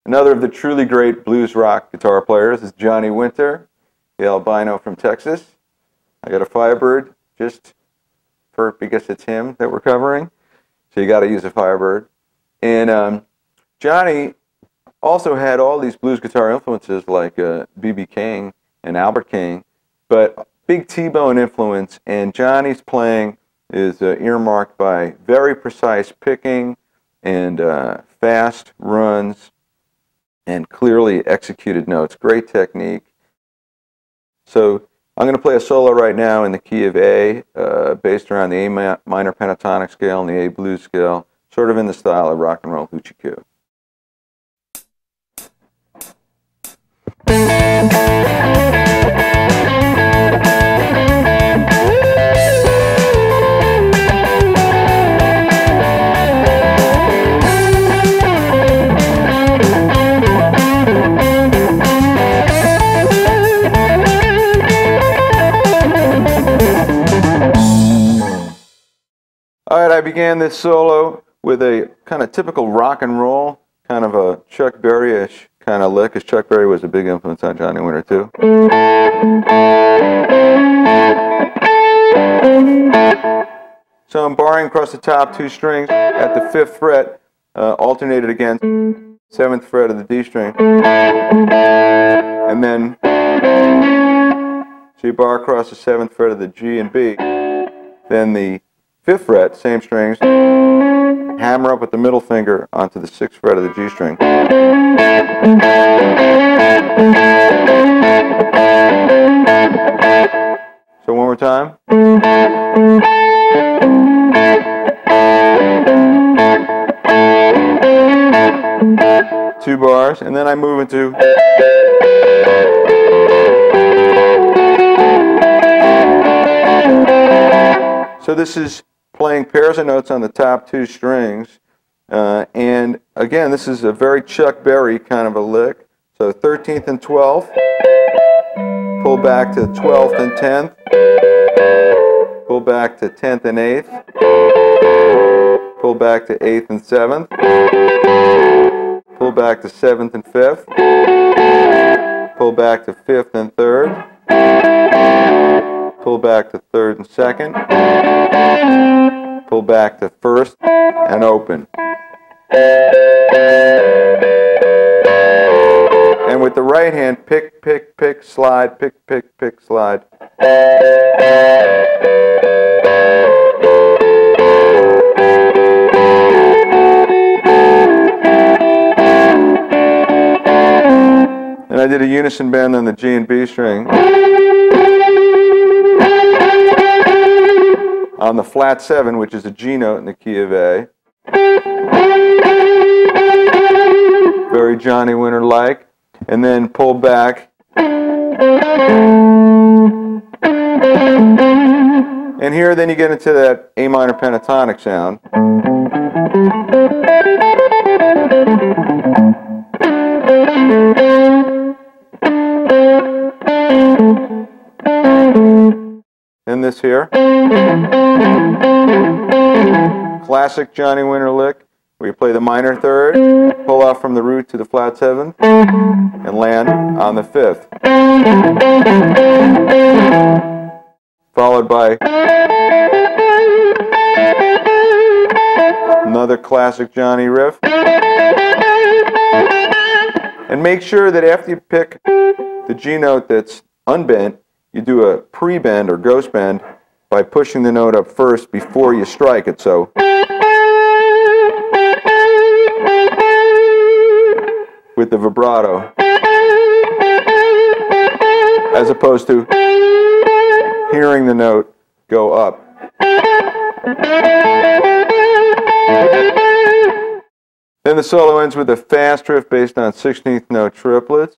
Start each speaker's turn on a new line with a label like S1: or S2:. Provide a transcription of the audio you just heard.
S1: Another of the truly great blues rock guitar players is Johnny Winter, the albino from Texas. I got a Firebird just because it's him that we're covering, so you got to use a Firebird. And Johnny also had all these blues guitar influences like B.B. King and Albert King, but big T-bone influence, and Johnny's playing is earmarked by very precise picking and fast runs and clearly executed notes. Great technique. So I'm going to play a solo right now in the key of A, based around the A minor pentatonic scale and the A blues scale, sort of in the style of rock and roll hoochie coo. All right, I began this solo with a kind of typical rock and roll, kind of a Chuck Berry-ish kind of lick, because Chuck Berry was a big influence on Johnny Winter too. So I'm barring across the top two strings at the 5th fret, alternated against 7th fret of the D string, and then so you bar across the 7th fret of the G and B, then the 5th fret, same strings, hammer up with the middle finger onto the 6th fret of the G string. So one more time. Two bars, and then I move into so this is playing pairs of notes on the top two strings, and again, this is a very Chuck Berry kind of a lick. So 13th and 12th, pull back to 12th and 10th, pull back to 10th and 8th, pull back to 8th and 7th, pull back to 7th and 5th, pull back to 5th and 3rd, pull back to 3rd and 2nd, pull back to 1st, and open. And with the right hand, pick, pick, pick, slide, pick, pick, pick, slide. And I did a unison bend on the G and B string. On the flat 7, which is a G note in the key of A. Very Johnny Winter-like. And then pull back. And here then you get into that A minor pentatonic sound. And this here. Classic Johnny Winter lick, where you play the minor 3rd, pull off from the root to the flat 7th, and land on the 5th. Followed by another classic Johnny riff. And make sure that after you pick the G note that's unbent, you do a pre-bend or ghost bend by pushing the note up first before you strike it. So with the vibrato, as opposed to hearing the note go up. Then the solo ends with a fast riff based on 16th note triplets.